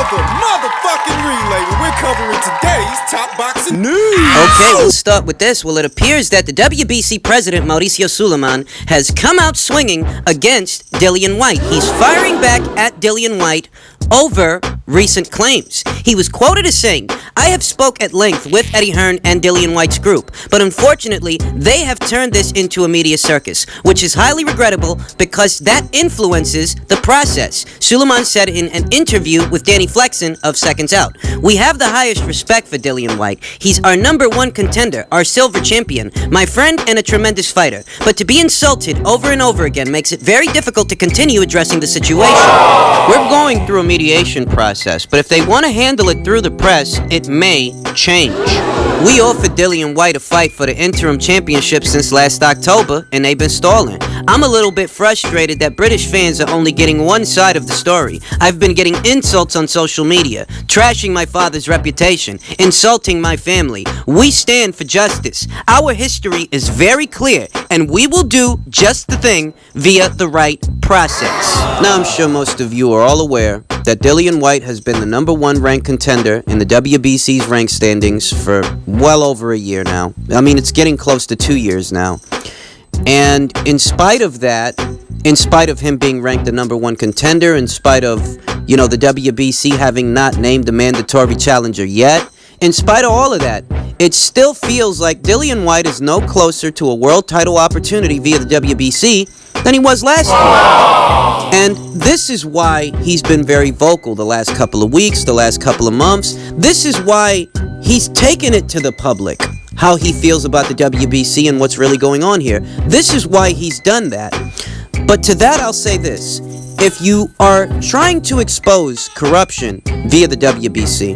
the motherfucking relay where we're covering today's top boxing news. Okay, we'll start with this. Well, it appears that the WBC president, Mauricio Suleiman, has come out swinging against Dillian Whyte. He's firing back at Dillian Whyte over recent claims. He was quoted as saying, "I have spoke at length with Eddie Hearn and Dillian Whyte's group, but unfortunately, they have turned this into a media circus, which is highly regrettable because that influences the process," Suleiman said in an interview with Danny Flexen of Seconds Out. "We have the highest respect for Dillian Whyte. He's our #1 contender, our silver champion, my friend and a tremendous fighter. But to be insulted over and over again makes it very difficult to continue addressing the situation. We're going through a mediation process, but if they want to handle it through the press, it may change. We offered Dillian Whyte a fight for the interim championship since last October, and they've been stalling. I'm a little bit frustrated that British fans are only getting one side of the story. I've been getting insults on social media, trashing my father's reputation, insulting my family. We stand for justice. Our history is very clear, and we will do just the thing via the right process." Now, I'm sure most of you are all aware that Dillian Whyte has been the #1 ranked contender in the WBC's rank standings for well over a year now. I mean, it's getting close to 2 years now. And in spite of that, in spite of him being ranked the #1 contender, in spite of, the WBC having not named the mandatory challenger yet, in spite of all of that, it still feels like Dillian Whyte is no closer to a world title opportunity via the WBC than he was last year. And this is why he's been very vocal the last couple of weeks, the last couple of months. This is why he's taken it to the public, how he feels about the WBC and what's really going on here. This is why he's done that. But to that, I'll say this. If you are trying to expose corruption via the WBC,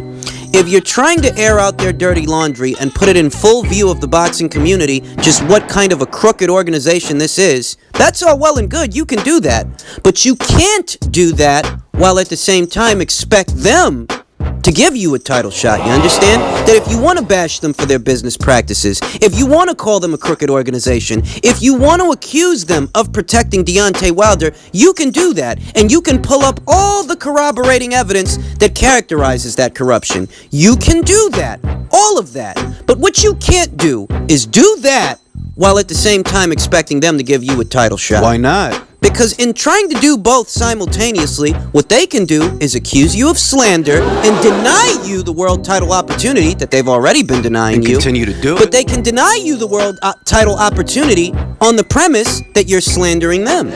if you're trying to air out their dirty laundry and put it in full view of the boxing community, just what kind of a crooked organization this is, that's all well and good. You can do that. But you can't do that while at the same time expect them to give you a title shot. You understand? That if you want to bash them for their business practices, if you want to call them a crooked organization, if you want to accuse them of protecting Deontay Wilder, you can do that. And you can pull up all the corroborating evidence that characterizes that corruption. You can do that. All of that. But what you can't do is do that while at the same time expecting them to give you a title shot. Why not? Because in trying to do both simultaneously, what they can do is accuse you of slander and deny you the world title opportunity that they've already been denying you. Continue to do it. But they can deny you the world title opportunity on the premise that you're slandering them.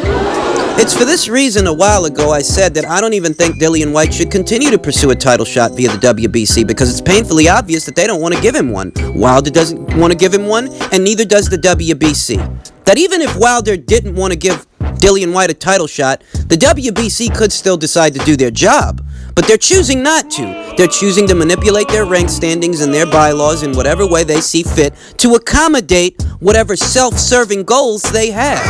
It's for this reason a while ago I said that I don't even think Dillian Whyte should continue to pursue a title shot via the WBC because it's painfully obvious that they don't want to give him one. Wilder doesn't want to give him one, and neither does the WBC. That even if Wilder didn't want to give Dillian Whyte a title shot, the WBC could still decide to do their job. But they're choosing not to. They're choosing to manipulate their rank standings and their bylaws in whatever way they see fit to accommodate whatever self-serving goals they have.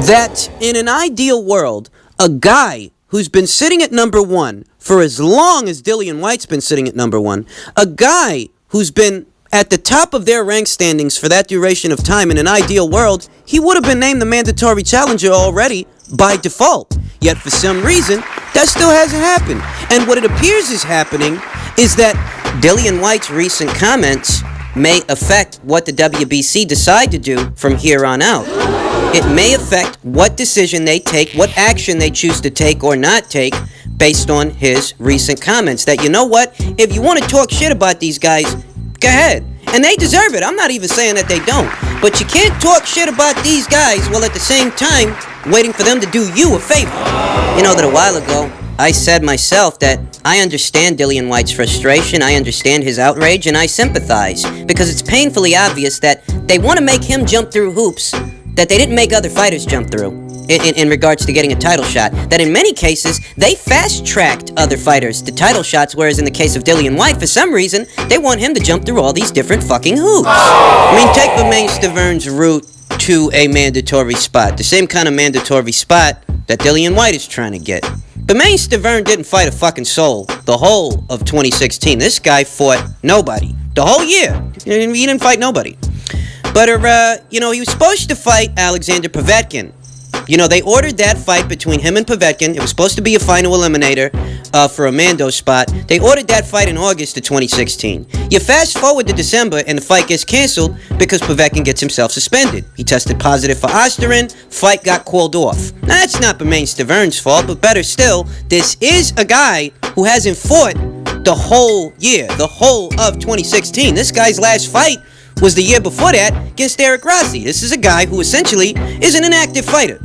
That in an ideal world, a guy who's been sitting at #1 for as long as Dillian Whyte's been sitting at #1, a guy who's been at the top of their rank standings for that duration of time, in an ideal world, he would have been named the mandatory challenger already by default. Yet for some reason, that still hasn't happened. And what it appears is happening is that Dillian Whyte's recent comments may affect what the WBC decide to do from here on out. It may affect what decision they take, what action they choose to take or not take based on his recent comments. That, you know what, if you want to talk shit about these guys, go ahead. And they deserve it. I'm not even saying that they don't. But you can't talk shit about these guys while at the same time waiting for them to do you a favor. You know that a while ago, I said myself that I understand Dillian Whyte's frustration, I understand his outrage, and I sympathize. Because it's painfully obvious that they want to make him jump through hoops that they didn't make other fighters jump through. In regards to getting a title shot, that in many cases, they fast-tracked other fighters to title shots, whereas in the case of Dillian Whyte, for some reason, they want him to jump through all these different fucking hoops. I mean, take Bermane Stivern's route to a mandatory spot, the same kind of mandatory spot that Dillian Whyte is trying to get. Bermane Stivern didn't fight a fucking soul the whole of 2016. This guy fought nobody. The whole year. He didn't fight nobody. But, he was supposed to fight Alexander Povetkin. They ordered that fight between him and Povetkin. It was supposed to be a final eliminator. for a Mando spot. They ordered that fight in August of 2016. You fast forward to December and the fight gets canceled because Povetkin gets himself suspended. He tested positive for Osterin, fight got called off. Now that's not Bermane Stivern's fault, but better still, this is a guy who hasn't fought the whole year, the whole of 2016. This guy's last fight was the year before that against Eric Rossi. This is a guy who essentially is an inactive fighter.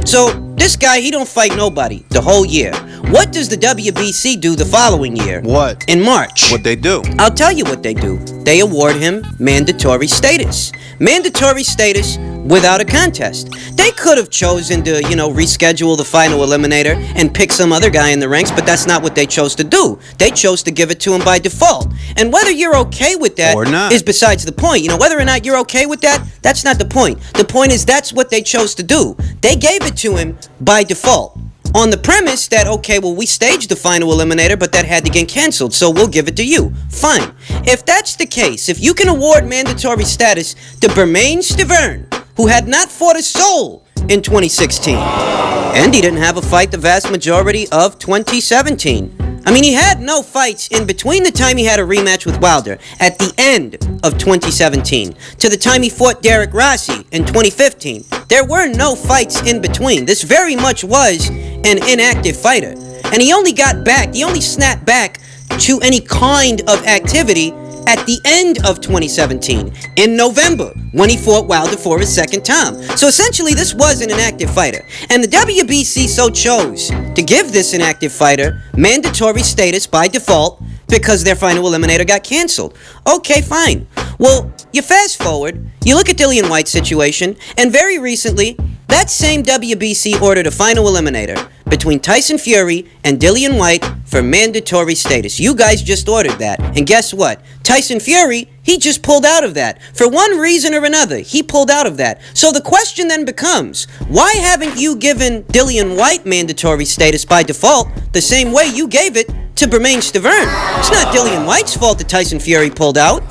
So this guy, he don't fight nobody the whole year. What does the WBC do the following year? What? In March. What they do? I'll tell you what they do. They award him mandatory status. Mandatory status without a contest. They could have chosen to, reschedule the final eliminator and pick some other guy in the ranks, but that's not what they chose to do. They chose to give it to him by default. And whether you're okay with that Or not. is besides the point. Whether or not you're okay with that, that's not the point. The point is that's what they chose to do. They gave it to him by default. On the premise that, okay, well, we staged the final eliminator, but that had to get canceled, so we'll give it to you. Fine. If that's the case, if you can award mandatory status to Bermane Stivern, who had not fought a soul in 2016, and he didn't have a fight the vast majority of 2017. He had no fights in between the time he had a rematch with Wilder at the end of 2017 to the time he fought Derek Rossi in 2015. There were no fights in between. This very much was an inactive fighter. And he only snapped back to any kind of activity at the end of 2017, in November, when he fought Wilder for his second time. So essentially, this was an inactive fighter. And the WBC so chose to give this inactive fighter mandatory status by default because their final eliminator got canceled. Okay, fine. Well, you fast forward, you look at Dillian Whyte's situation, and very recently, that same WBC ordered a final eliminator between Tyson Fury and Dillian Whyte for mandatory status. You guys just ordered that. And guess what? Tyson Fury, he just pulled out of that. For one reason or another, he pulled out of that. So the question then becomes, why haven't you given Dillian Whyte mandatory status by default the same way you gave it to Bermane Stivern? It's not Dillian Whyte's fault that Tyson Fury pulled out.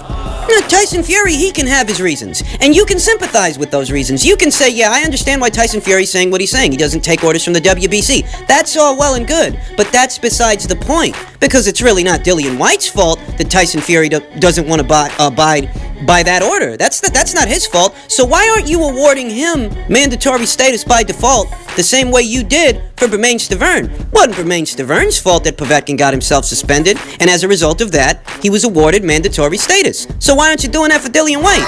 Tyson Fury, he can have his reasons, and you can sympathize with those reasons. You can say, yeah, I understand why Tyson Fury's saying what he's saying. He doesn't take orders from the WBC. That's all well and good, but that's besides the point, because it's really not Dillian Whyte's fault that Tyson Fury doesn't want to abide by that order. That's not his fault. So why aren't you awarding him mandatory status by default the same way you did for Bermane Stivern? It wasn't Bermane Stivern's fault that Povetkin got himself suspended, and as a result of that, he was awarded mandatory status. So why aren't you doing that for Dillian Whyte?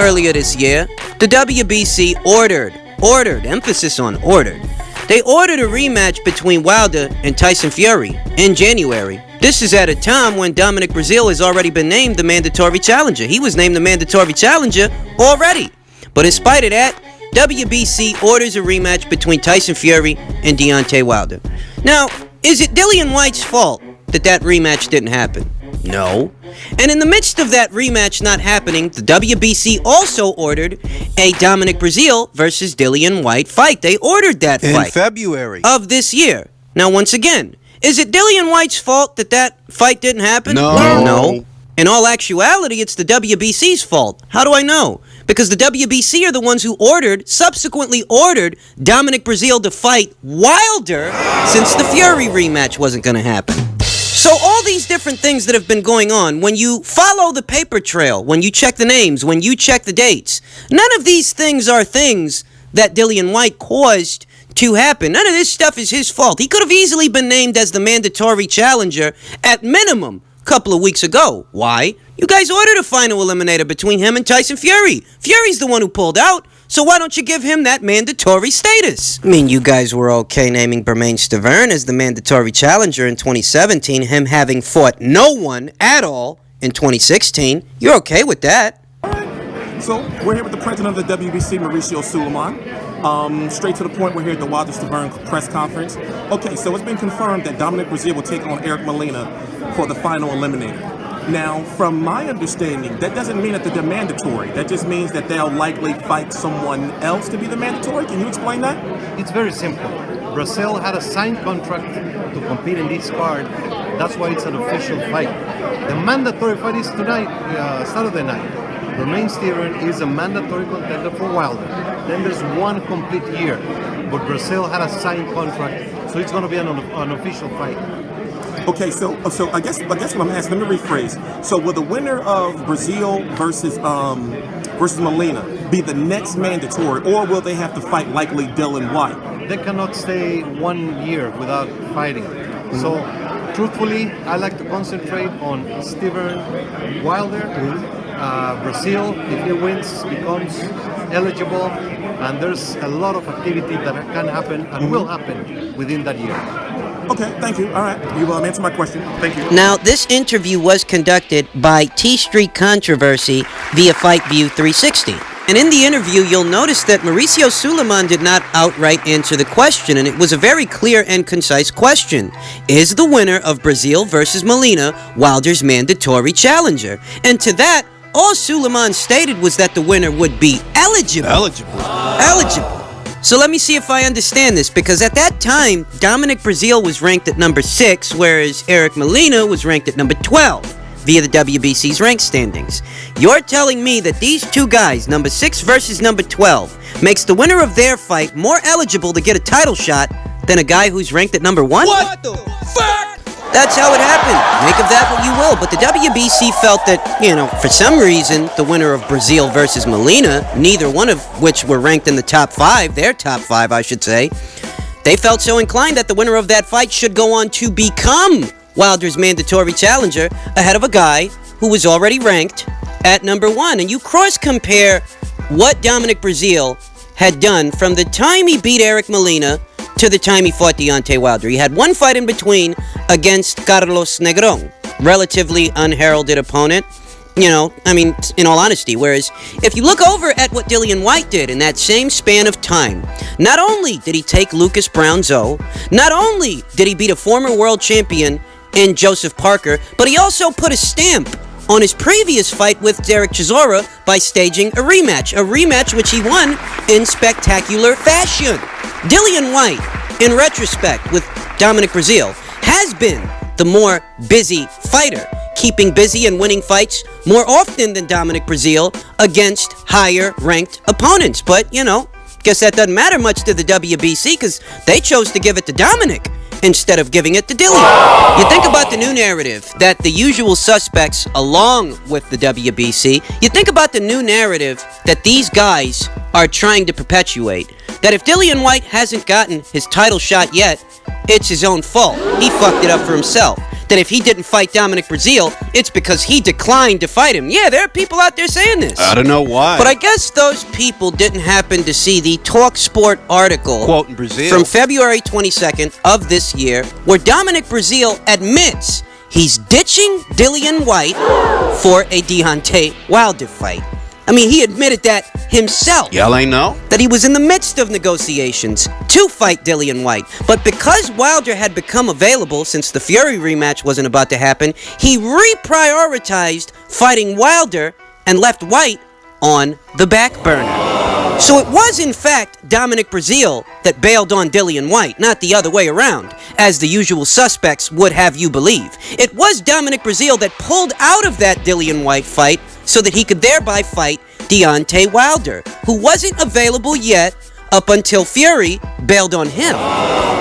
Earlier this year, the WBC ordered, emphasis on ordered, they ordered a rematch between Wilder and Tyson Fury in January. This is at a time when Dominic Breazeale has already been named the mandatory challenger. He was named the mandatory challenger already. But in spite of that, WBC orders a rematch between Tyson Fury and Deontay Wilder. Now, is it Dillian Whyte's fault that rematch didn't happen? No. And in the midst of that rematch not happening, the WBC also ordered a Dominic Breazeale versus Dillian Whyte fight. They ordered that fight in February of this year. Now, once again, is it Dillian Whyte's fault that fight didn't happen? No. In all actuality, it's the WBC's fault. How do I know? Because the WBC are the ones who subsequently ordered Dominic Breazeale to fight Wilder since the Fury rematch wasn't going to happen. So all these different things that have been going on, when you follow the paper trail, when you check the names, when you check the dates, none of these things are things that Dillian Whyte caused to happen. None of this stuff is his fault. He could have easily been named as the mandatory challenger at minimum a couple of weeks ago. Why? You guys ordered a final eliminator between him and Tyson Fury. Fury's the one who pulled out, so why don't you give him that mandatory status? You guys were okay naming Bermane Stivern as the mandatory challenger in 2017, him having fought no one at all in 2016. You're okay with that. So, we're here with the president of the WBC, Mauricio Suleiman. Straight to the point, we're here at the Wilder Stivern press conference. Okay, so it's been confirmed that Dominic Breazeale will take on Eric Molina for the final eliminator. Now, from my understanding, that doesn't mean that they're mandatory. That just means that they'll likely fight someone else to be the mandatory. Can you explain that? It's very simple. Breazeale had a signed contract to compete in this card. That's why it's an official fight. The mandatory fight is tonight, Saturday night. Bermane Stivern is a mandatory contender for Wilder. Then there's one complete year. But Breazeale had a signed contract, So it's going to be an official fight. Okay, so I guess what I'm asking, let me rephrase. So will the winner of Brazil versus Molina be the next mandatory, or will they have to fight likely Dillian Whyte? They cannot stay 1 year without fighting. So truthfully, I like to concentrate on Steven Wilder. Brazil, if he wins, becomes eligible, and there's a lot of activity that can happen and will happen within that year. Okay, thank you. All right, you answered my question. Thank you. Now, this interview was conducted by T Street Controversy via FightView 360. And in the interview, you'll notice that Mauricio Suleiman did not outright answer the question, and it was a very clear and concise question. Is the winner of Brazil versus Molina Wilder's mandatory challenger? And to that, all Suleiman stated was that the winner would be eligible. Eligible. So let me see if I understand this, because at that time, Dominic Brazil was ranked at number 6, whereas Eric Molina was ranked at number 12 via the WBC's rank standings. You're telling me that these two guys, number 6 versus number 12, makes the winner of their fight more eligible to get a title shot than a guy who's ranked at number 1? What the fuck? That's how it happened. Make of that what you will. But the WBC felt that, for some reason, the winner of Brazil versus Molina, neither one of which were ranked in the top 5, their top 5, I should say, they felt so inclined that the winner of that fight should go on to become Wilder's mandatory challenger ahead of a guy who was already ranked at number 1. And you cross-compare what Dominic Brazil had done from the time he beat Eric Molina to the time he fought Deontay Wilder. He had one fight in between against Carlos Negron, relatively unheralded opponent, in all honesty. Whereas, if you look over at what Dillian Whyte did in that same span of time, not only did he take Lucas Brownzo, not only did he beat a former world champion in Joseph Parker, but he also put a stamp on his previous fight with Derek Chisora by staging a rematch which he won in spectacular fashion. Dillian Whyte, in retrospect, with Dominic Brazil, has been the more busy fighter, keeping busy and winning fights more often than Dominic Brazil against higher-ranked opponents. But, guess that doesn't matter much to the WBC, because they chose to give it to Dominic instead of giving it to Dillian. You think about the new narrative that the usual suspects, along with the WBC, you think about the new narrative that these guys are trying to perpetuate. That if Dillian Whyte hasn't gotten his title shot yet, it's his own fault. He fucked it up for himself. That if he didn't fight Dominic Brazil, it's because he declined to fight him. Yeah, there are people out there saying this. I don't know why. But I guess those people didn't happen to see the TalkSport article Quoting Brazil from February 22nd of this year, where Dominic Brazil admits he's ditching Dillian Whyte for a Deontay Wilder fight. I mean, he admitted that himself. Y'all ain't know? That he was in the midst of negotiations to fight Dillian Whyte. But because Wilder had become available since the Fury rematch wasn't about to happen, he reprioritized fighting Wilder and left Whyte on the back burner. So it was, in fact, Dominic Brazil that bailed on Dillian Whyte, not the other way around, as the usual suspects would have you believe. It was Dominic Brazil that pulled out of that Dillian Whyte fight so that he could thereby fight Deontay Wilder, who wasn't available yet up until Fury bailed on him.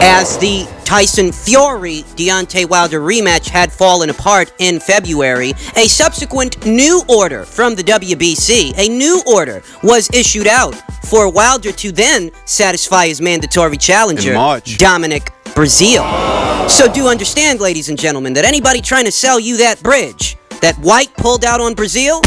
As the Tyson Fury-Deontay Wilder rematch had fallen apart in February, a subsequent new order from the WBC, a new order was issued out for Wilder to then satisfy his mandatory challenger, In March. Dominic Brazil. So do understand, ladies and gentlemen, that anybody trying to sell you that bridge, that Whyte pulled out on Brazil,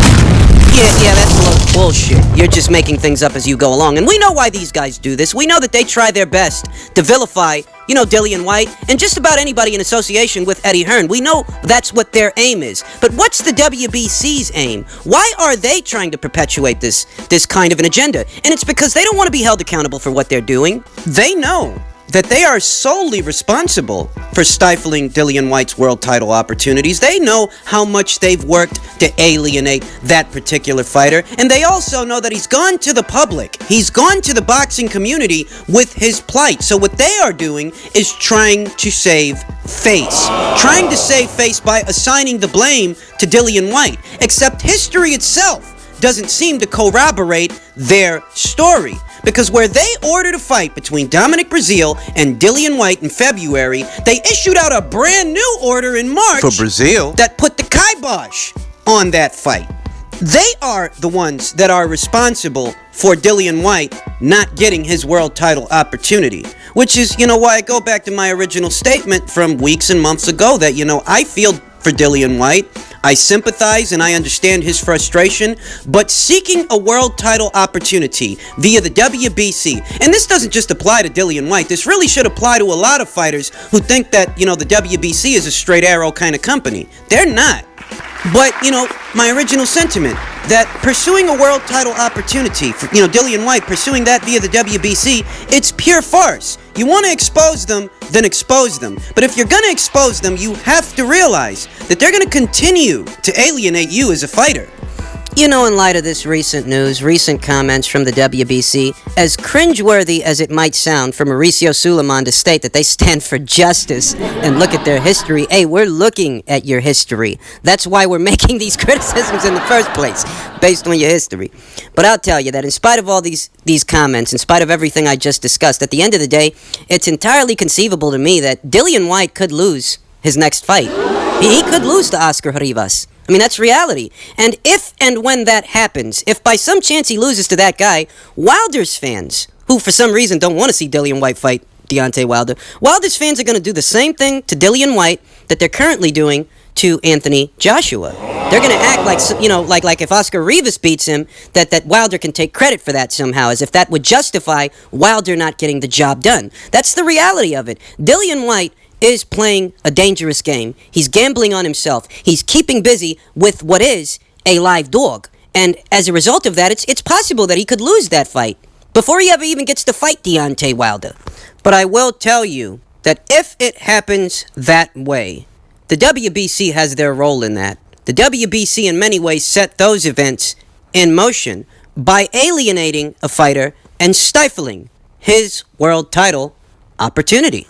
yeah, that's a little bullshit. You're just making things up as you go along. And we know why these guys do this. We know that they try their best to vilify, Dillian Whyte and just about anybody in association with Eddie Hearn. We know that's what their aim is. But what's the WBC's aim? Why are they trying to perpetuate this kind of an agenda? And it's because they don't want to be held accountable for what they're doing. They know that they are solely responsible for stifling Dillian Whyte's world title opportunities. They know how much they've worked to alienate that particular fighter, and they also know that he's gone to the public. He's gone to the boxing community with his plight. So what they are doing is trying to save face. Trying to save face by assigning the blame to Dillian Whyte. Except history itself doesn't seem to corroborate their story. because where they ordered a fight between Dominic Breazeale and Dillian Whyte in February, they issued out a brand new order in March For Breazeale. that put the kibosh on that fight. They are the ones that are responsible for Dillian Whyte not getting his world title opportunity. Which is, why I go back to my original statement from weeks and months ago that, I feel for Dillian Whyte. I sympathize and I understand his frustration, but seeking a world title opportunity via the WBC, and this doesn't just apply to Dillian Whyte, this really should apply to a lot of fighters who think that, the WBC is a straight arrow kind of company. They're not. But, my original sentiment, that pursuing a world title opportunity, for, Dillian Whyte pursuing that via the WBC, it's pure farce. You want to expose them, then expose them. But if you're going to expose them, you have to realize that they're going to continue to alienate you as a fighter. In light of this recent news, recent comments from the WBC, as cringeworthy as it might sound for Mauricio Suleiman to state that they stand for justice and look at their history, hey, we're looking at your history. That's why we're making these criticisms in the first place, based on your history. But I'll tell you that in spite of all these comments, in spite of everything I just discussed, at the end of the day, it's entirely conceivable to me that Dillian Whyte could lose his next fight. He could lose to Oscar Rivas. I mean, that's reality. And if and when that happens, if by some chance he loses to that guy, Wilder's fans, who for some reason don't want to see Dillian Whyte fight Deontay Wilder, Wilder's fans are going to do the same thing to Dillian Whyte that they're currently doing to Anthony Joshua. They're going to act like, like if Oscar Rivas beats him, that Wilder can take credit for that somehow, as if that would justify Wilder not getting the job done. That's the reality of it. Dillian Whyte is playing a dangerous game. He's gambling on himself. He's keeping busy with what is a live dog. And as a result of that, it's possible that he could lose that fight before he ever even gets to fight Deontay Wilder. But I will tell you that if it happens that way, the WBC has their role in that. The WBC in many ways set those events in motion by alienating a fighter and stifling his world title opportunity.